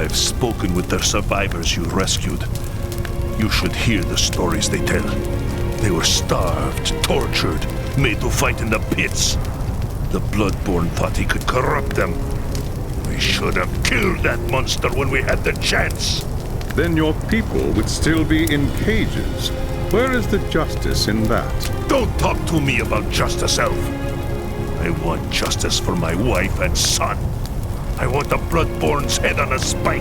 I've spoken with the survivors you rescued. You should hear the stories they tell. They were starved, tortured, made to fight in the pits. The Bloodborne thought he could corrupt them. We should have killed that monster when we had the chance. Then your people would still be in cages. Where is the justice in that? Don't talk to me about justice, Elf. I want justice for my wife and son. I want the Bloodborne's head on a spike,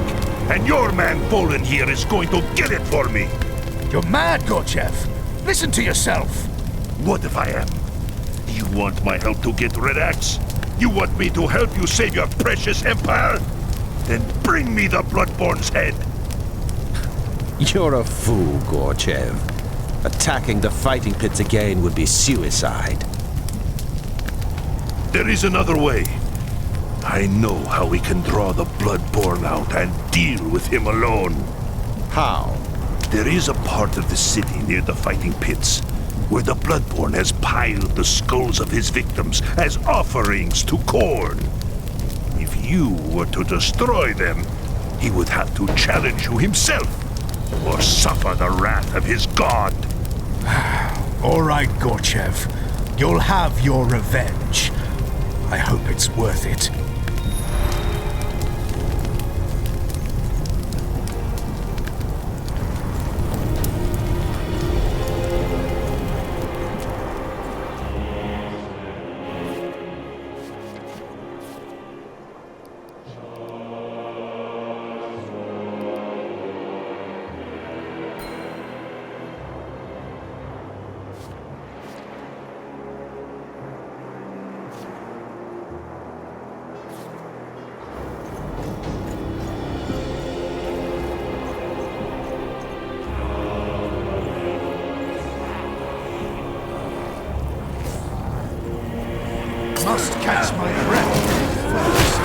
and your man Bolin here is going to get it for me. You're mad, Gorchev. Listen to yourself. What if I am? You want my help to get Red Axe? You want me to help you save your precious empire? Then bring me the Bloodborne's head. You're a fool, Gorchev. Attacking the fighting pits again would be suicide. There is another way. I know how we can draw the Bloodborne out and deal with him alone. How? There is a part of the city near the fighting pits where the Bloodborne has piled the skulls of his victims as offerings to Khorne. If you were to destroy them, he would have to challenge you himself or suffer the wrath of his god. All right, Gorchev. You'll have your revenge. I hope it's worth it. Must catch my breath first.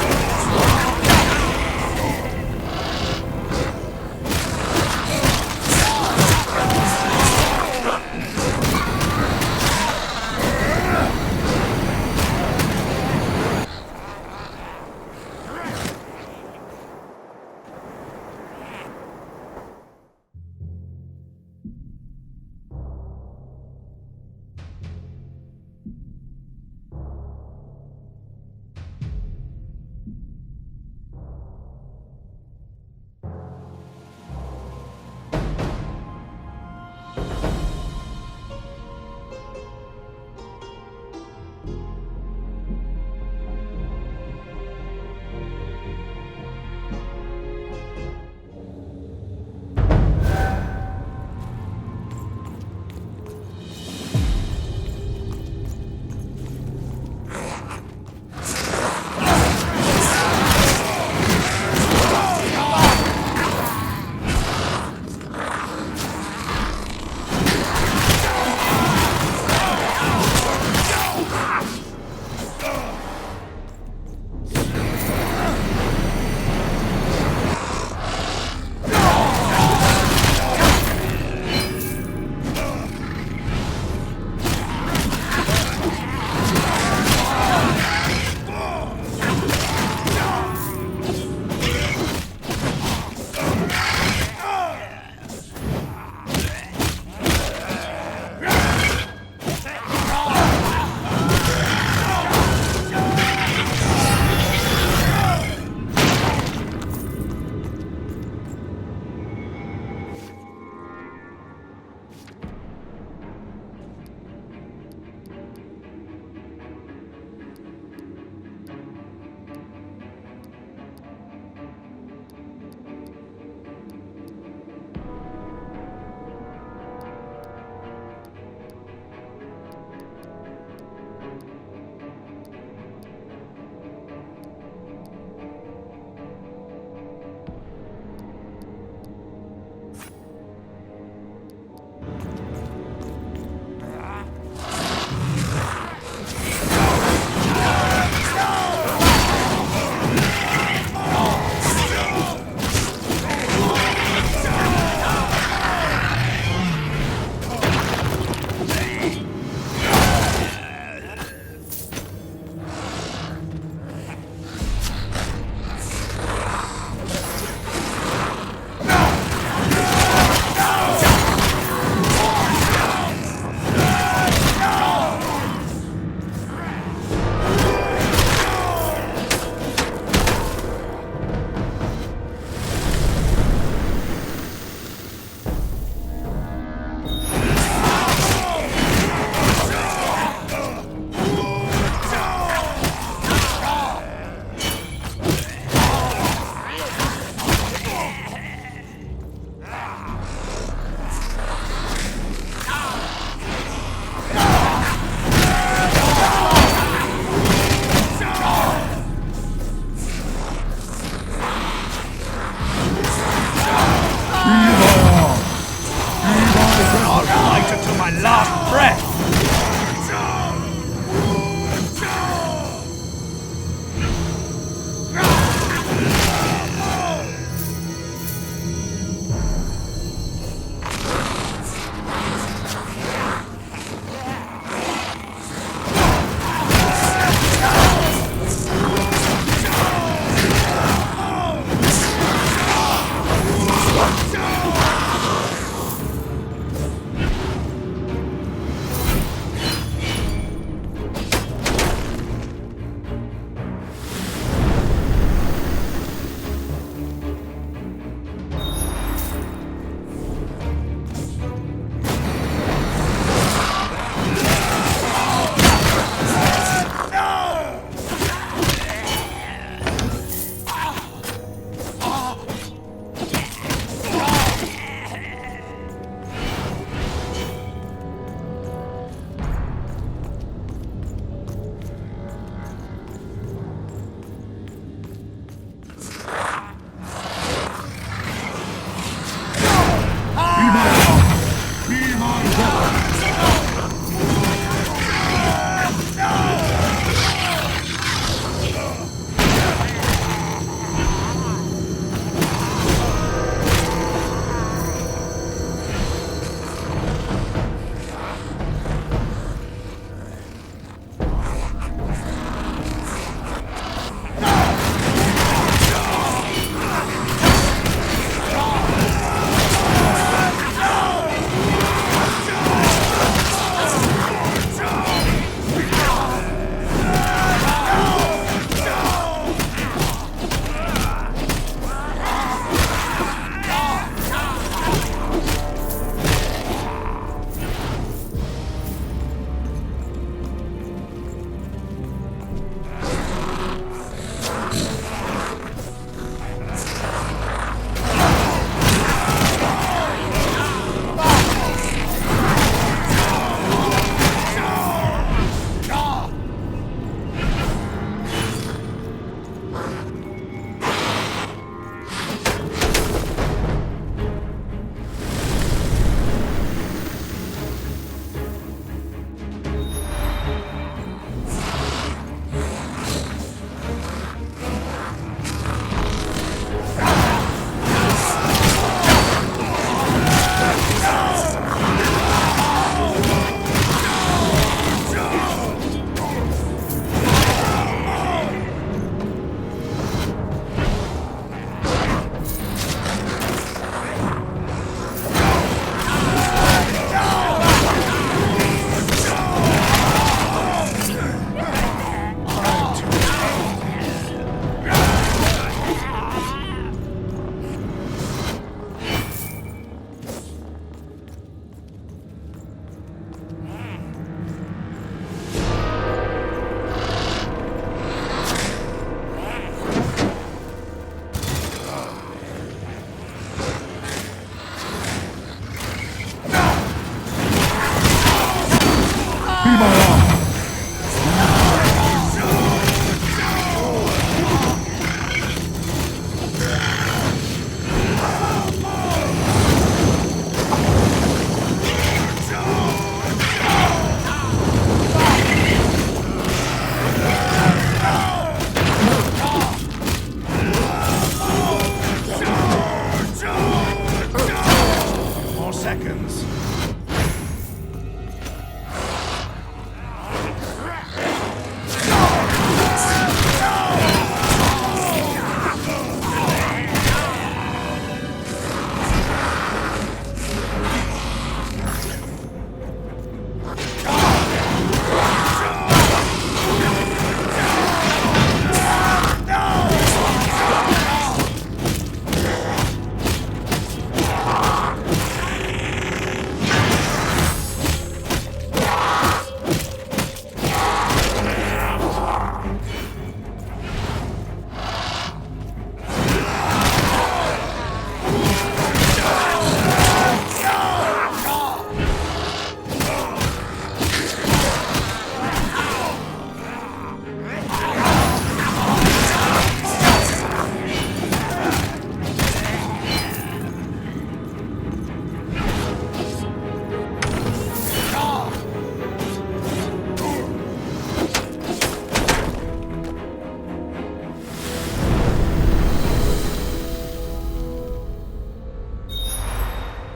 More seconds.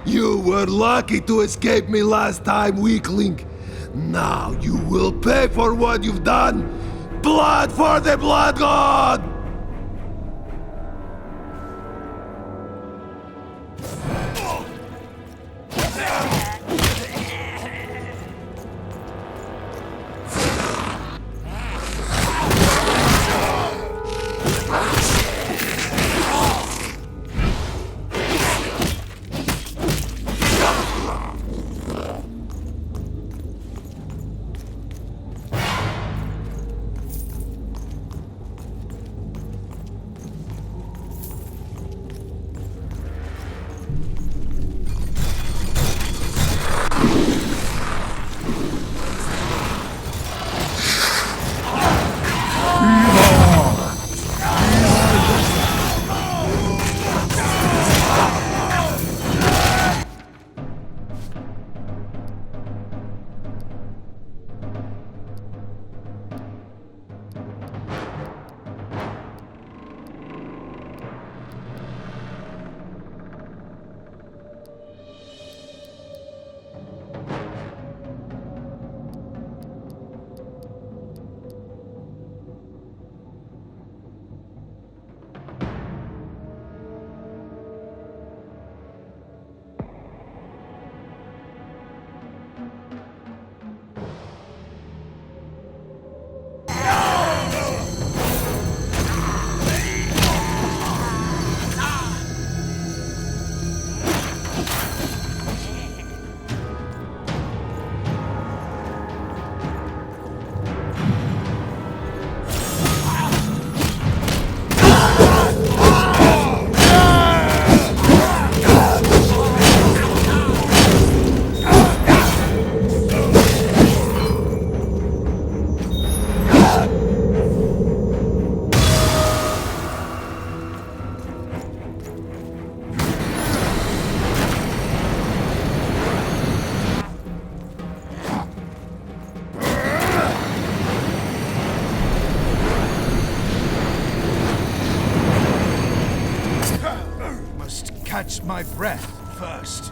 You were lucky to escape me last time, weakling. Now you will pay for what you've done. Blood for the Blood God! Catch my breath first.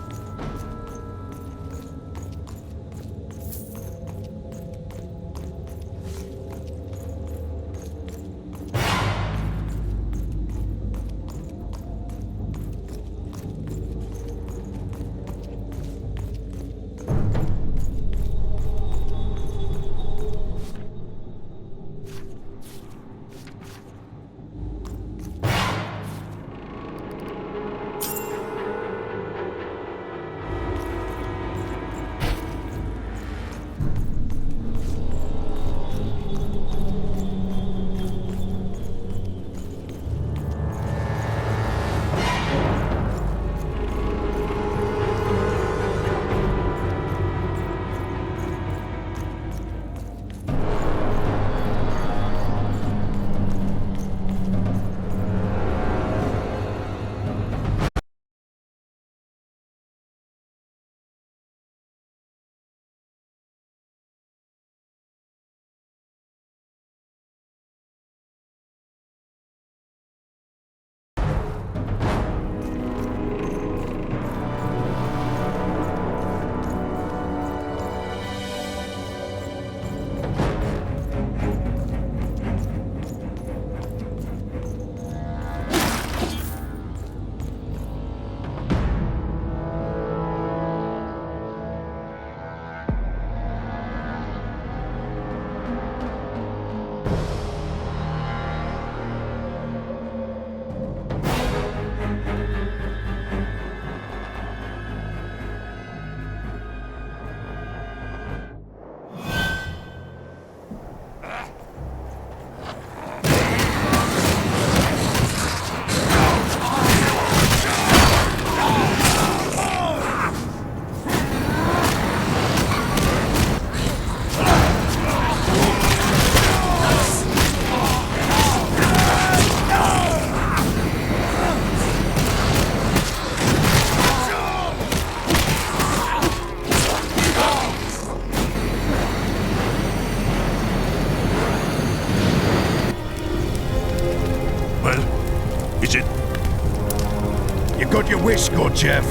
got your wish, Gorchev.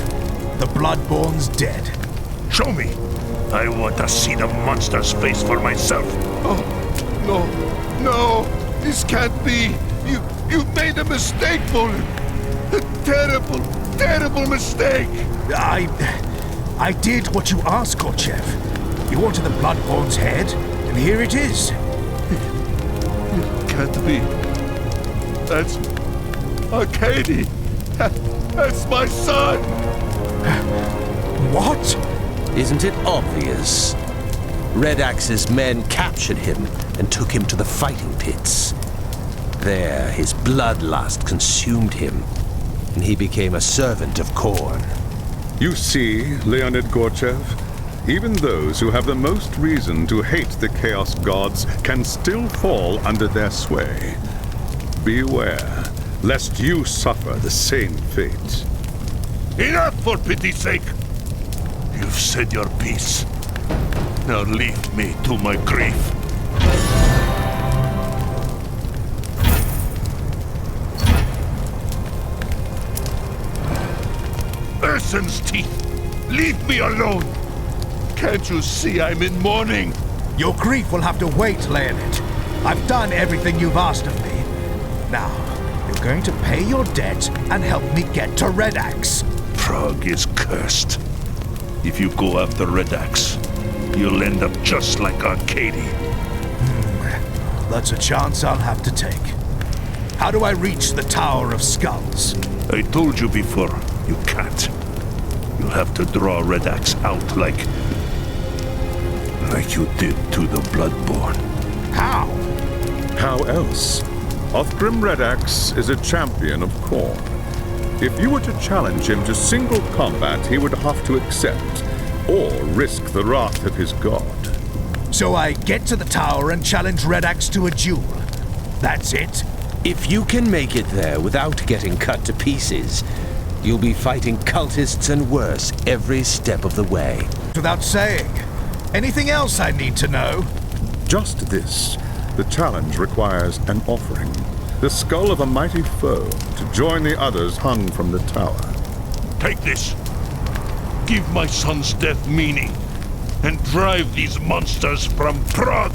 The Bloodborne's dead. Show me. I want to see the monster's face for myself. Oh, no. This can't be. You made a mistake, Bolin. A terrible mistake. I did what you asked, Gorchev. You wanted the Bloodborne's head, and here it is. It can't be. That's Arcady. That's my son. What? Isn't it obvious? Red Axe's men captured him and took him to the fighting pits. There, his bloodlust consumed him, and he became a servant of Khorne. You see, Leonid Gorchev, even those who have the most reason to hate the Chaos Gods can still fall under their sway. Beware, lest you suffer the same fate. Enough, for pity's sake! You've said your piece. Now leave me to my grief. Ursun's teeth! Leave me alone! Can't you see I'm in mourning? Your grief will have to wait, Leonid. I've done everything you've asked of me. Now, you're going to pay your debt and help me get to Red Axe. Prague is cursed. If you go after Red Axe, you'll end up just like Arcady. That's a chance I'll have to take. How do I reach the Tower of Skulls? I told you before, you can't. You'll have to draw Red Axe out like you did to the Bloodborne. How? How else? Othgrim Red Axe is a champion of Khorne. If you were to challenge him to single combat, he would have to accept, or risk the wrath of his god. So I get to the tower and challenge Red Axe to a duel. That's it? If you can make it there without getting cut to pieces, you'll be fighting cultists and worse every step of the way. Without saying. Anything else I need to know? Just this. The challenge requires an offering. The skull of a mighty foe to join the others hung from the tower. Take this. Give my son's death meaning, and drive these monsters from Prague.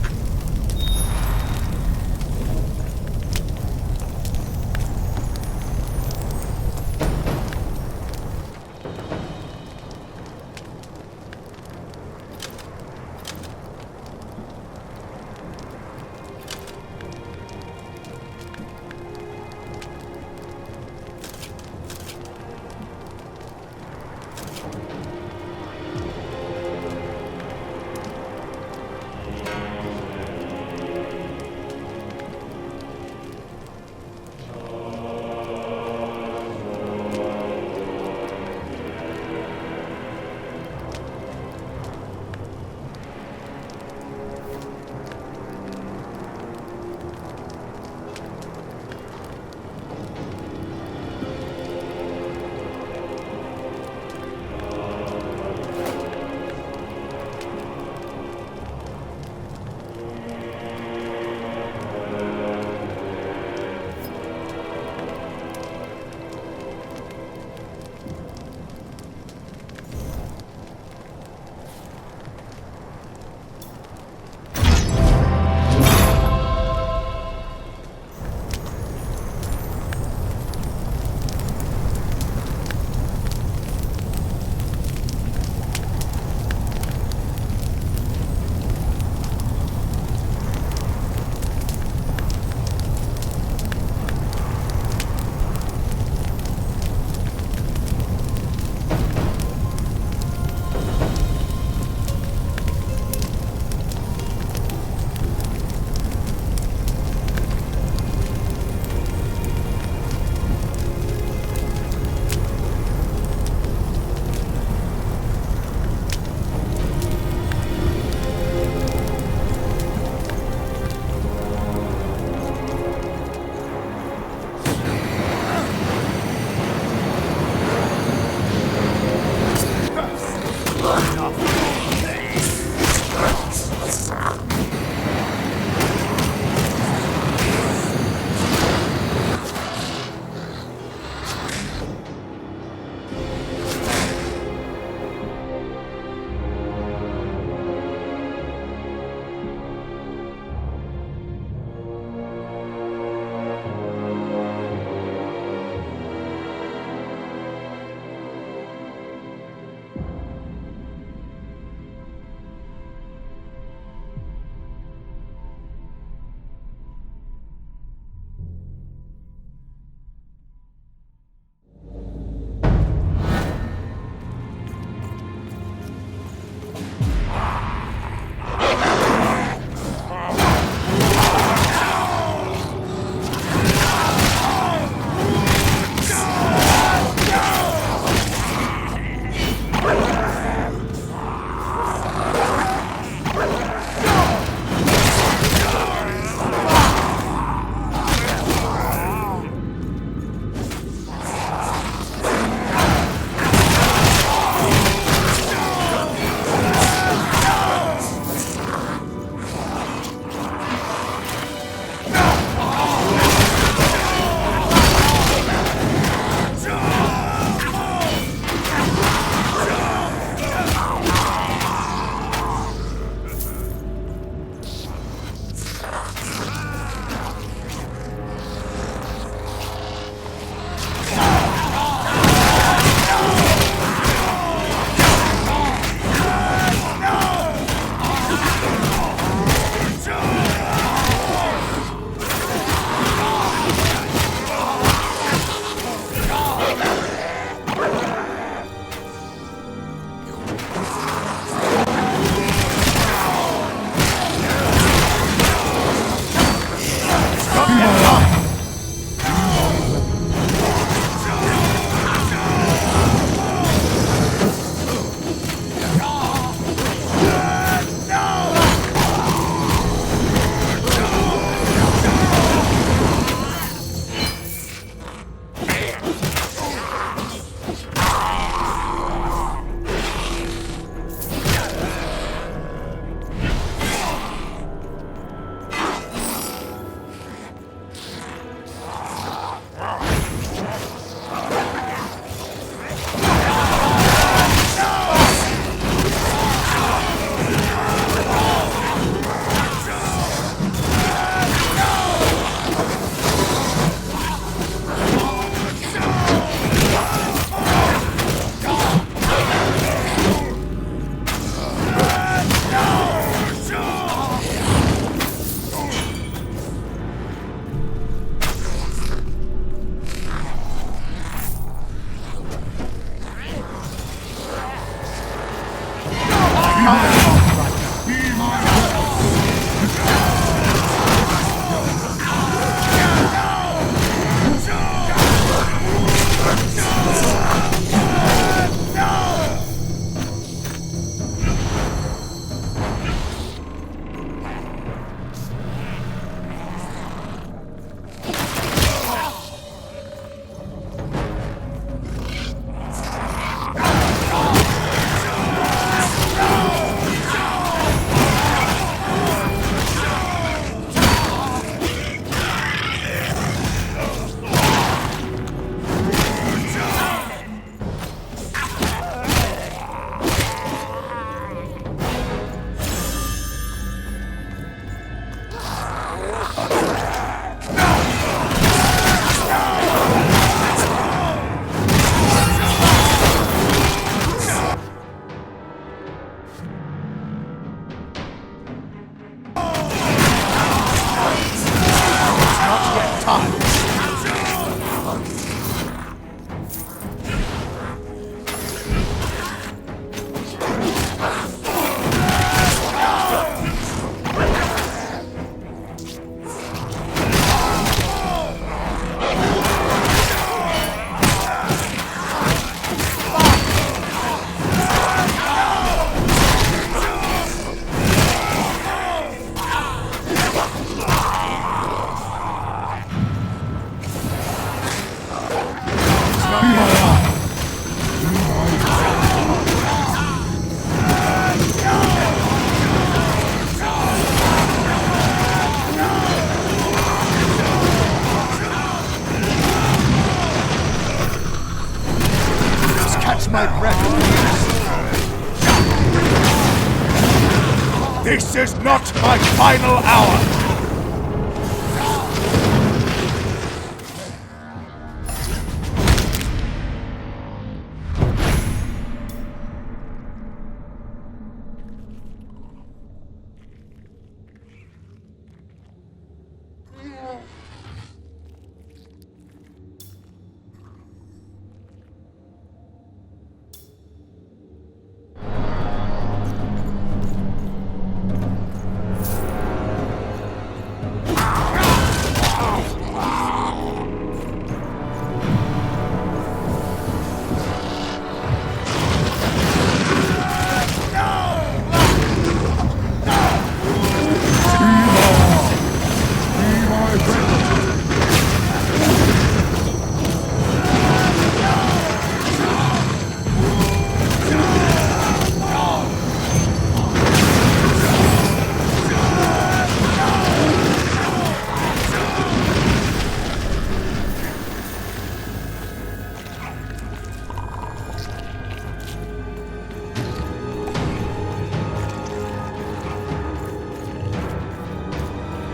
This is not my final hour!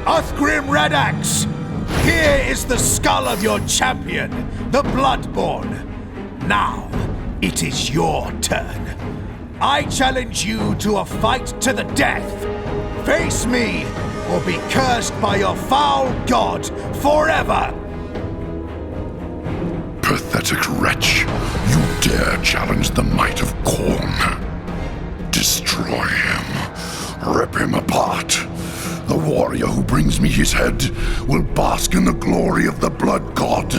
Uthgrim Red Axe! Here is the skull of your champion, the Bloodborne. Now, it is your turn. I challenge you to a fight to the death. Face me, or be cursed by your foul god forever! Pathetic wretch, you dare challenge the might of Khorne. Destroy him. Rip him apart. The warrior who brings me his head will bask in the glory of the blood god.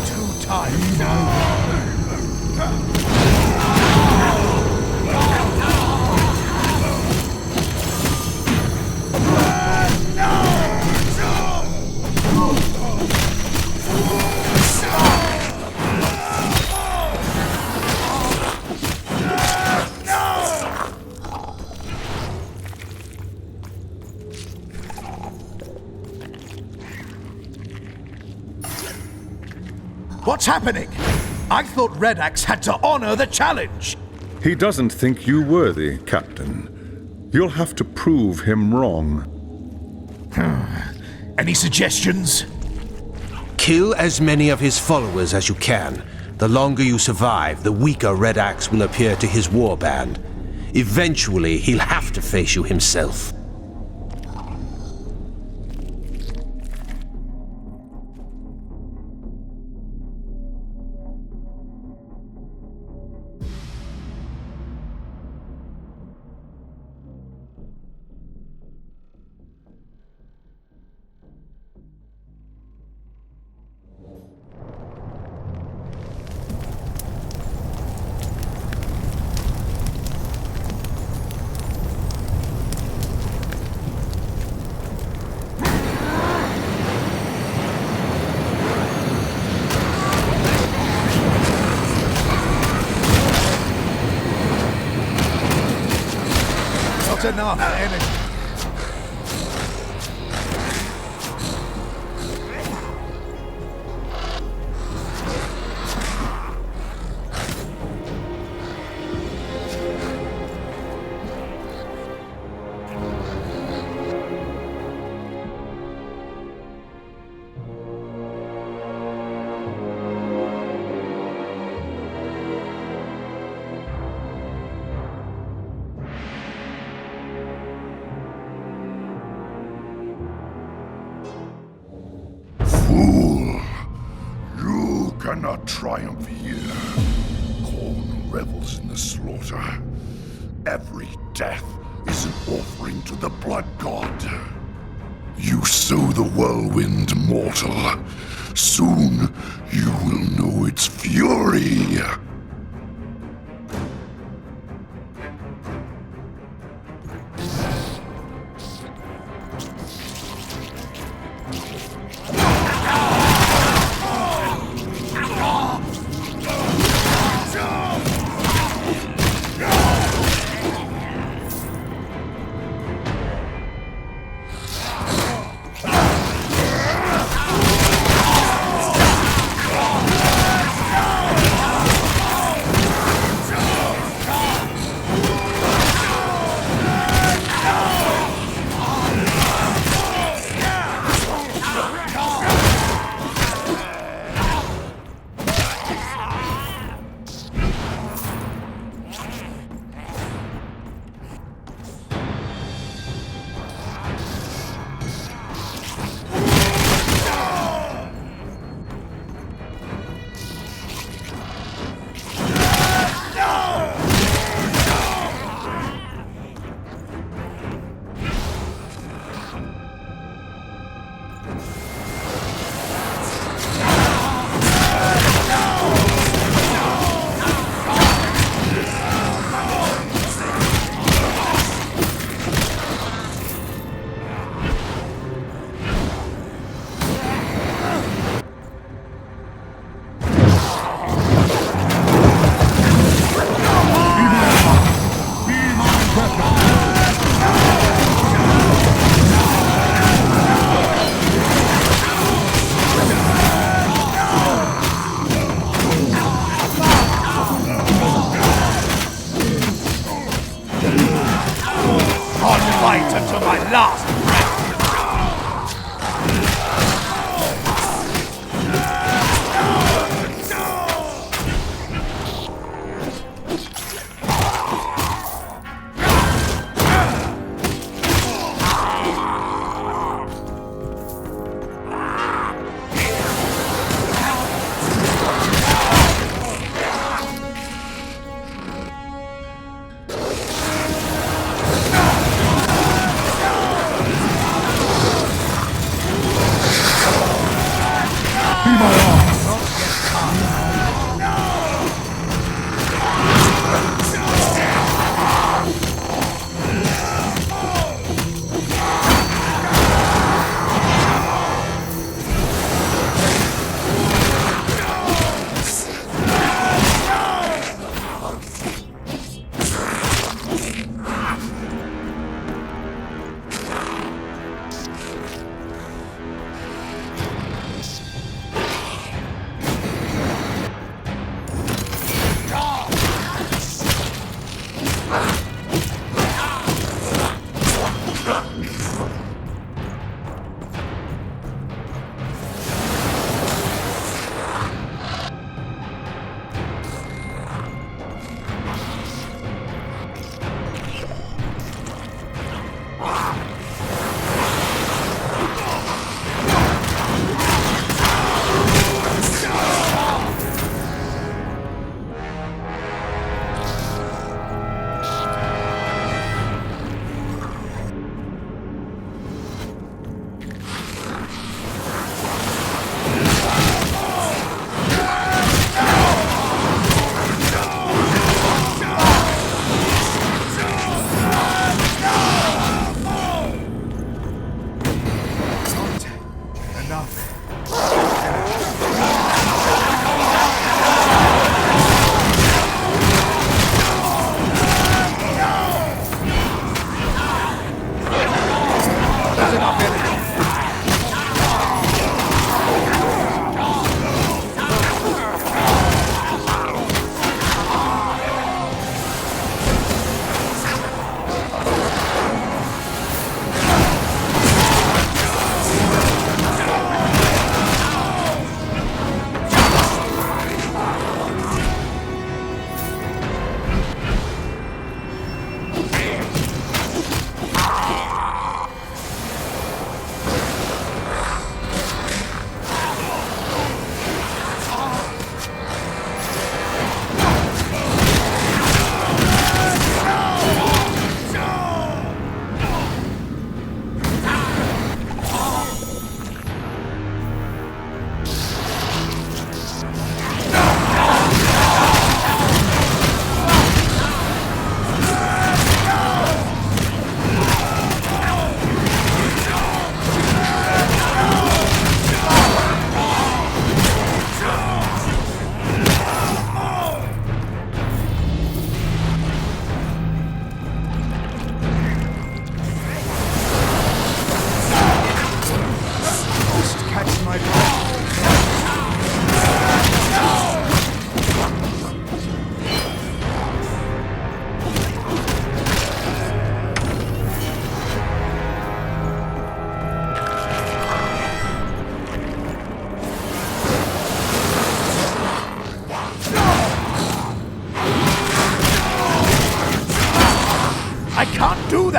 Two times now. What's happening? I thought Red Axe had to honor the challenge. He doesn't think you worthy, Captain. You'll have to prove him wrong. Any suggestions? Kill as many of his followers as you can. The longer you survive, the weaker Red Axe will appear to his warband. Eventually, he'll have to face you himself. Enough energy. Fool! You cannot triumph here. Khorne revels in the slaughter. Every death is an offering to the blood god. You sow the whirlwind, mortal. Soon you will know its fury.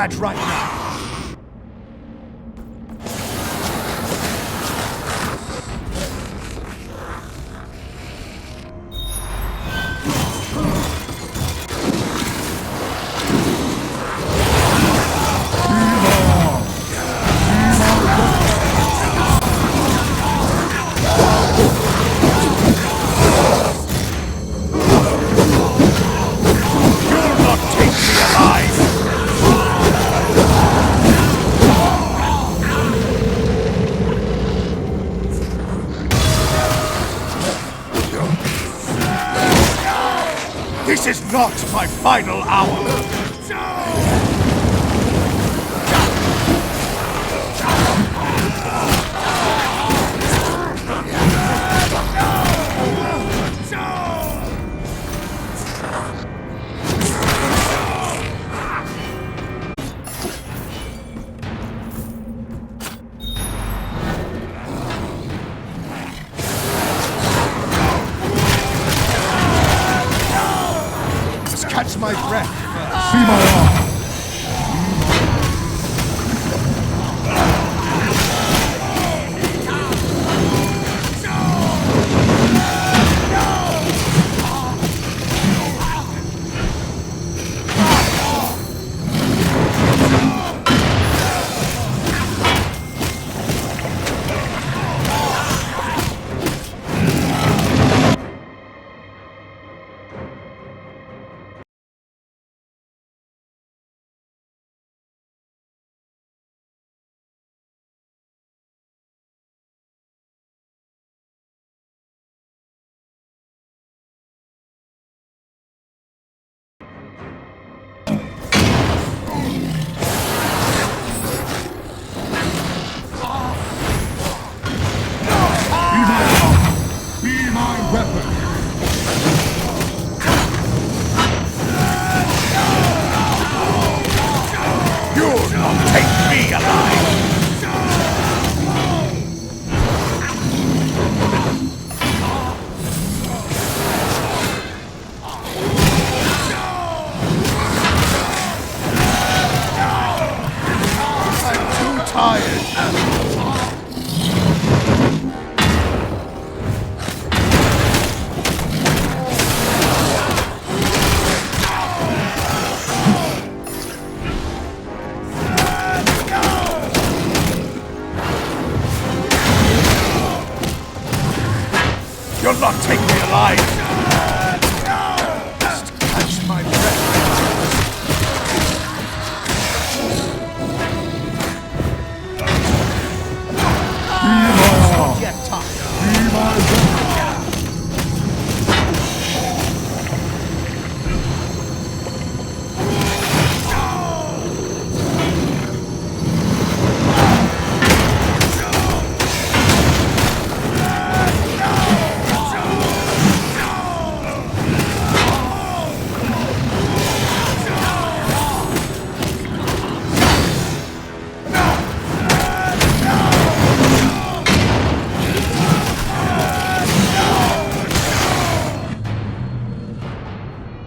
that right now! This is not my final hour! Catch my breath. See my arm. You'll not take me alive! Just catch my breath. Not yet time.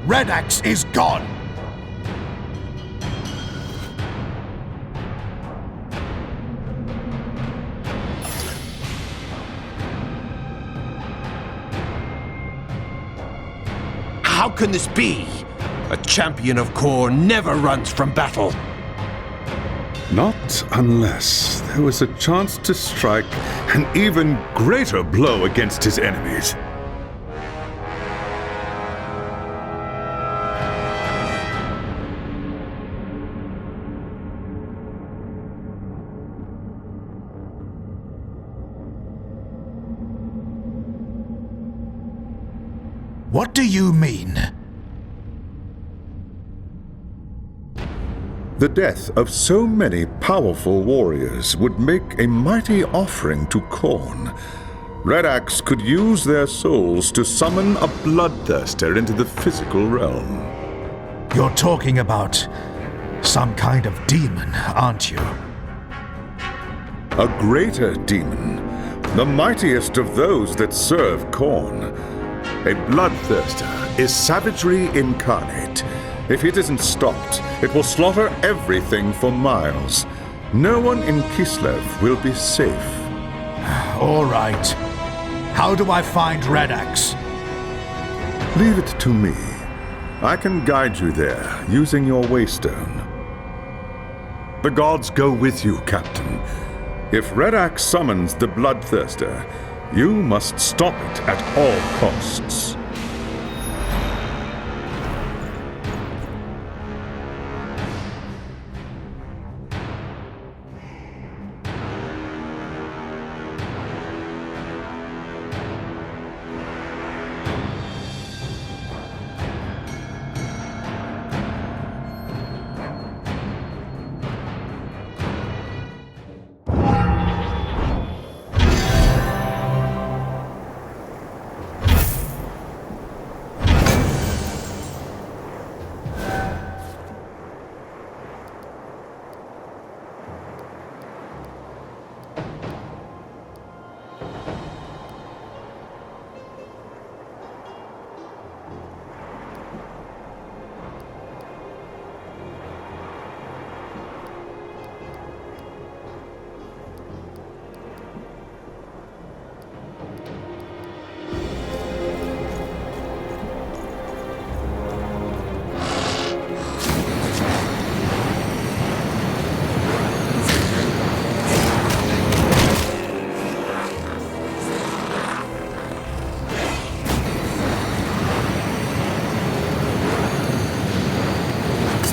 Red Axe is gone! How can this be? A champion of Khorne never runs from battle. Not unless there was a chance to strike an even greater blow against his enemies. What do you mean? The death of so many powerful warriors would make a mighty offering to Khorne. Red Axe could use their souls to summon a bloodthirster into the physical realm. You're talking about some kind of demon, aren't you? A greater demon, the mightiest of those that serve Khorne. A bloodthirster is savagery incarnate. If it isn't stopped, it will slaughter everything for miles. No one in Kislev will be safe. All right. How do I find Red Axe? Leave it to me. I can guide you there using your waystone. The gods go with you, Captain. If Red Axe summons the Bloodthirster, you must stop it at all costs.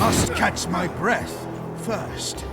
Must catch my breath first.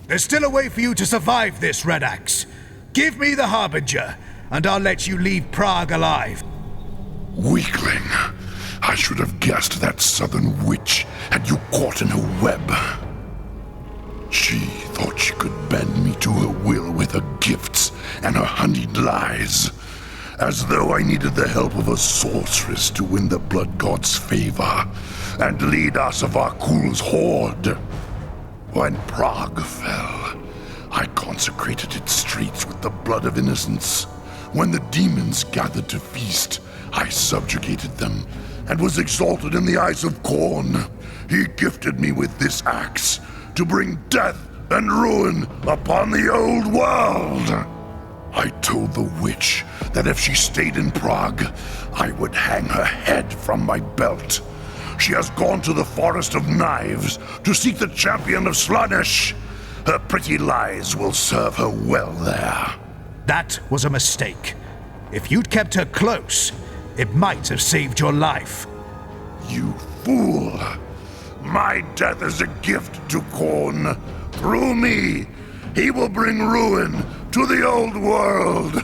There's still a way for you to survive this, Red Axe. Give me the Harbinger, and I'll let you leave Prague alive. Weakling. I should have guessed that southern witch had you caught in her web. She thought she could bend me to her will with her gifts and her honeyed lies, as though I needed the help of a sorceress to win the blood god's favor and lead Asavakul's horde. When Prague fell, I consecrated its streets with the blood of innocents. When the demons gathered to feast, I subjugated them and was exalted in the eyes of Khorne. He gifted me with this axe to bring death and ruin upon the old world. I told the witch that if she stayed in Prague, I would hang her head from my belt. She has gone to the Forest of Knives to seek the champion of Slaanesh. Her pretty lies will serve her well there. That was a mistake. If you'd kept her close, it might have saved your life. You fool! My death is a gift to Khorne. Through me, he will bring ruin to the old world.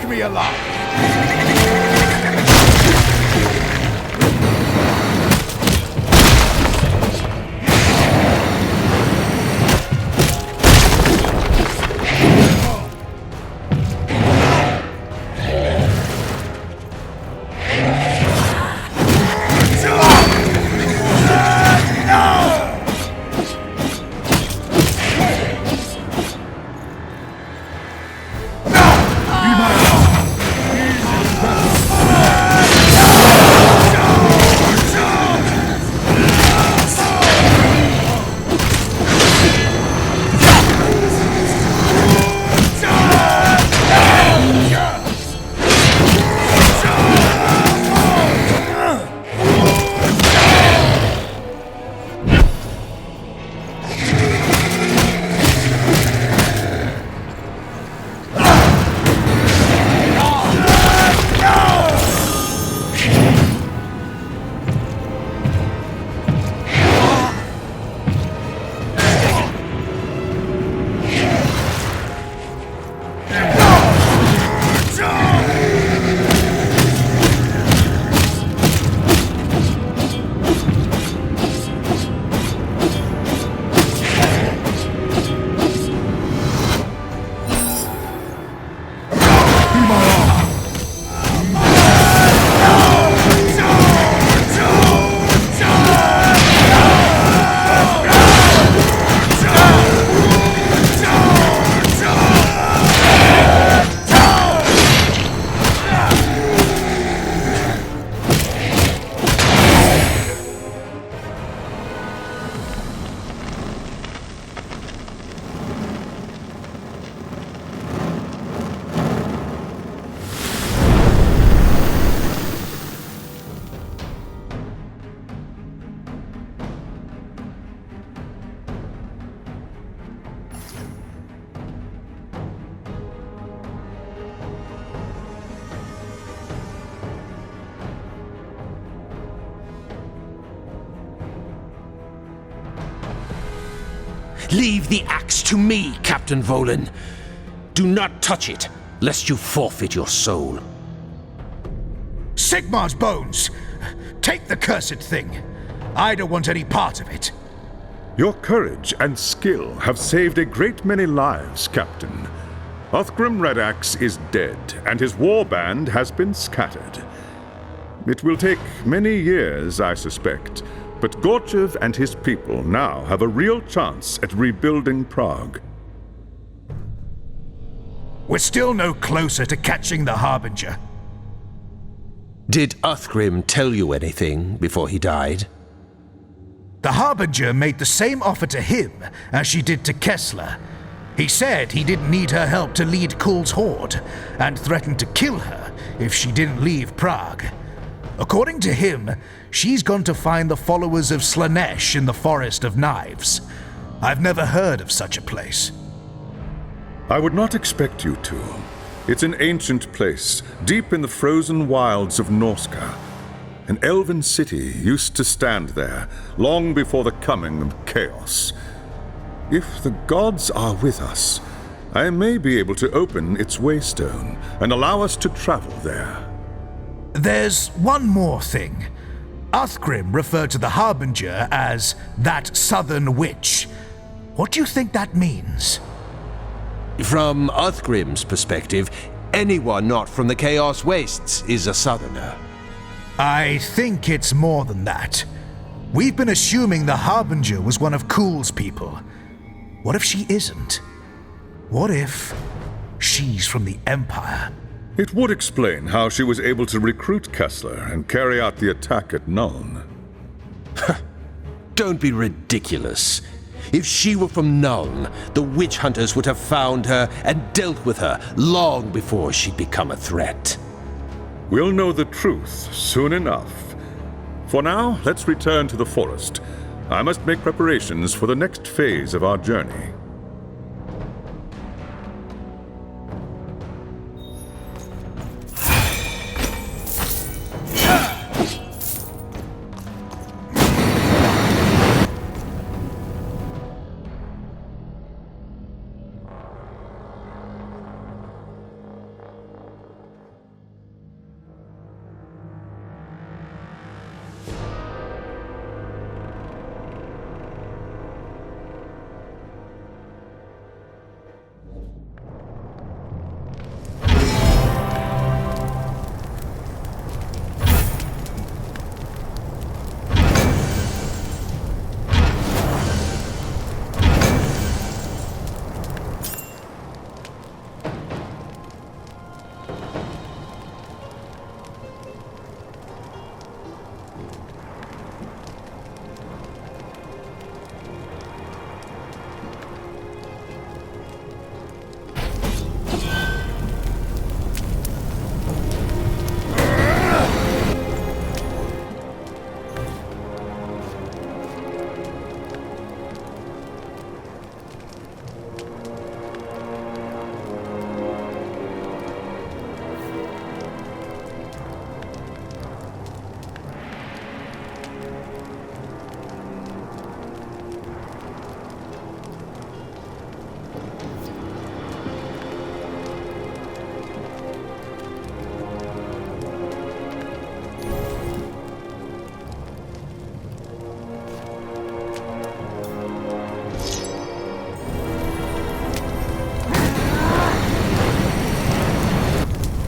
Take me alive! Leave the axe to me, Captain Volan. Do not touch it, lest you forfeit your soul. Sigmar's bones! Take the cursed thing. I don't want any part of it. Your courage and skill have saved a great many lives, Captain. Othgrim Redax is dead, and his war band has been scattered. It will take many years, I suspect, but Gorchev and his people now have a real chance at rebuilding Prague. We're still no closer to catching the Harbinger. Did Othgrim tell you anything before he died? The Harbinger made the same offer to him as she did to Kessler. He said he didn't need her help to lead Kull's horde, and threatened to kill her if she didn't leave Prague. According to him, she's gone to find the followers of Slanesh in the Forest of Knives. I've never heard of such a place. I would not expect you to. It's an ancient place, deep in the frozen wilds of Norska. An elven city used to stand there, long before the coming of chaos. If the gods are with us, I may be able to open its waystone and allow us to travel there. There's one more thing. Othgrim referred to the Harbinger as that southern witch. What do you think that means? From Othgrim's perspective, anyone not from the Chaos Wastes is a southerner. I think it's more than that. We've been assuming the Harbinger was one of Kull's people. What if she isn't? What if she's from the Empire? It would explain how she was able to recruit Kessler and carry out the attack at Nuln. Don't be ridiculous. If she were from Nuln, the witch hunters would have found her and dealt with her long before she'd become a threat. We'll know the truth soon enough. For now, let's return to the forest. I must make preparations for the next phase of our journey.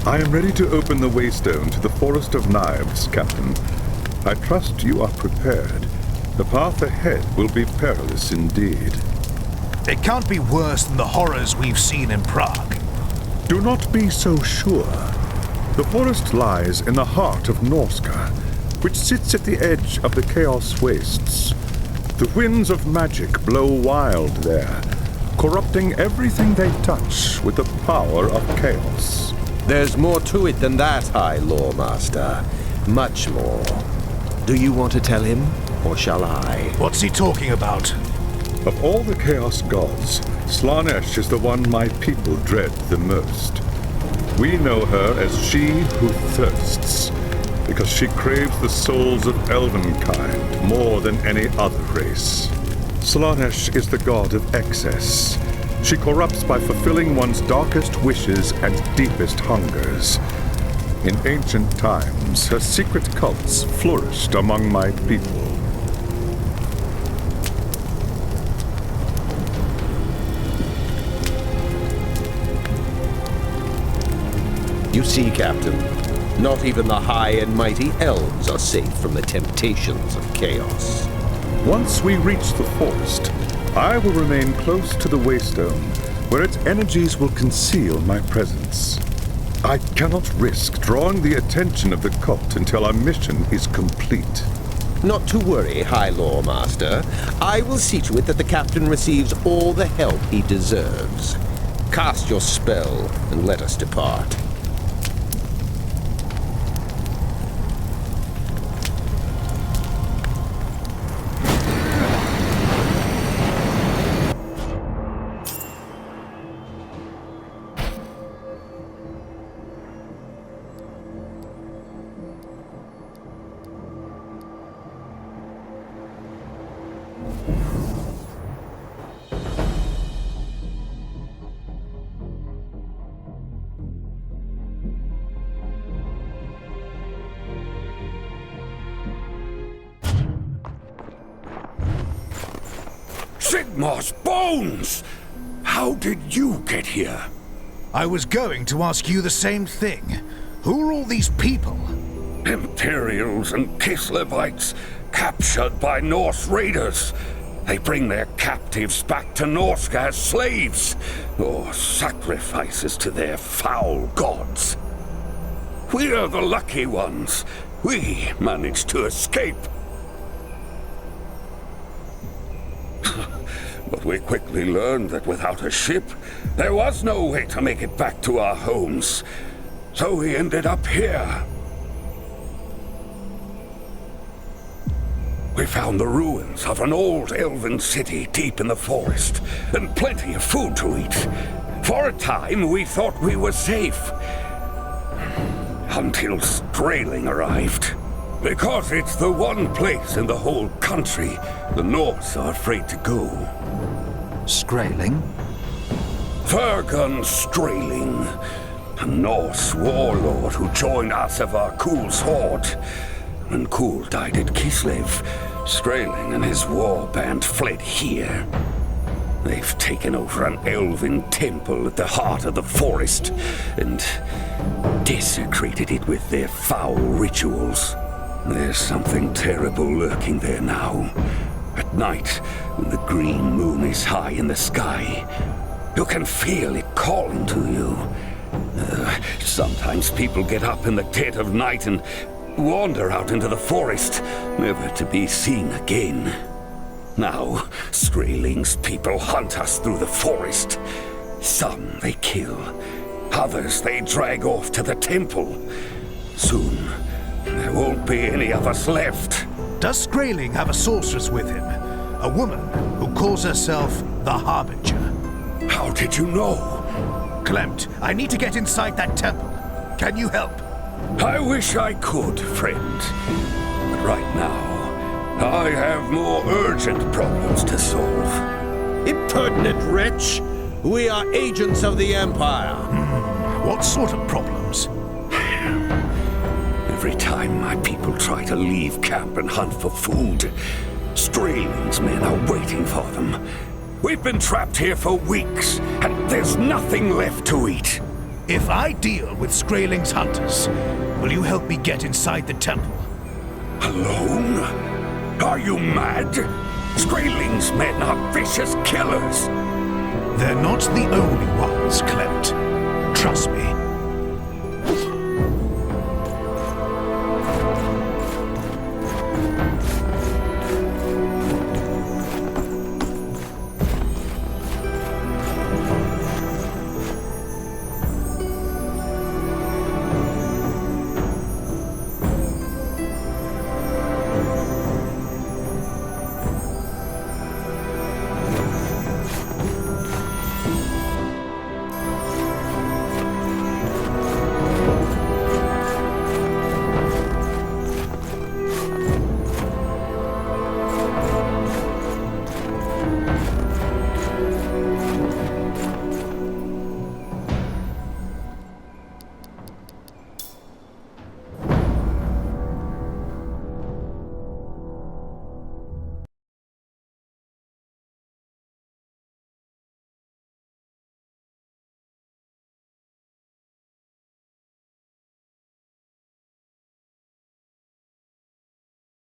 I am ready to open the waystone to the Forest of Knives, Captain. I trust you are prepared. The path ahead will be perilous indeed. It can't be worse than the horrors we've seen in Prague. Do not be so sure. The forest lies in the heart of Norska, which sits at the edge of the Chaos Wastes. The winds of magic blow wild there, corrupting everything they touch with the power of chaos. There's more to it than that, High Lawmaster. Much more. Do you want to tell him, or shall I? What's he talking about? Of all the Chaos Gods, Slaanesh is the one my people dread the most. We know her as she who thirsts, because she craves the souls of elvenkind more than any other race. Slaanesh is the god of excess. She corrupts by fulfilling one's darkest wishes and deepest hungers. In ancient times, her secret cults flourished among my people. You see, Captain, not even the high and mighty elves are safe from the temptations of chaos. Once we reach the forest, I will remain close to the waystone, where its energies will conceal my presence. I cannot risk drawing the attention of the cult until our mission is complete. Not to worry, High Lawmaster. I will see to it that the Captain receives all the help he deserves. Cast your spell and let us depart. Sigmar's bones! How did you get here? I was going to ask you the same thing. Who are all these people? Imperials and Kislevites, captured by Norse raiders. They bring their captives back to Norska as slaves, or sacrifices to their foul gods. We're the lucky ones. We managed to escape. But we quickly learned that without a ship, there was no way to make it back to our homes. So we ended up here. We found the ruins of an old elven city deep in the forest, and plenty of food to eat. For a time, we thought we were safe. Until Strailing arrived. Because it's the one place in the whole country the Norse are afraid to go. Skrailing? Fergun Strailing, a Norse warlord who joined Asavar Kul's horde. When Kul died at Kislev, Strailing and his war band fled here. They've taken over an elven temple at the heart of the forest and desecrated it with their foul rituals. There's something terrible lurking there now. At night, when the green moon is high in the sky, you can feel it calling to you. Sometimes people get up in the dead of night and wander out into the forest, never to be seen again. Now, Strailing's people hunt us through the forest. Some they kill, others they drag off to the temple. Soon, there won't be any of us left. Does Skrailing have a sorceress with him? A woman who calls herself the Harbinger? How did you know? Clemt, I need to get inside that temple. Can you help? I wish I could, friend. But right now, I have more urgent problems to solve. Impertinent wretch! We are agents of the Empire. What sort of problems? Every time my people try to leave camp and hunt for food, Strailing's men are waiting for them. We've been trapped here for weeks, and there's nothing left to eat. If I deal with Skraeling's hunters, will you help me get inside the temple? Alone? Are you mad? Skraeling's men are vicious killers. They're not the only ones, Clem. Trust me,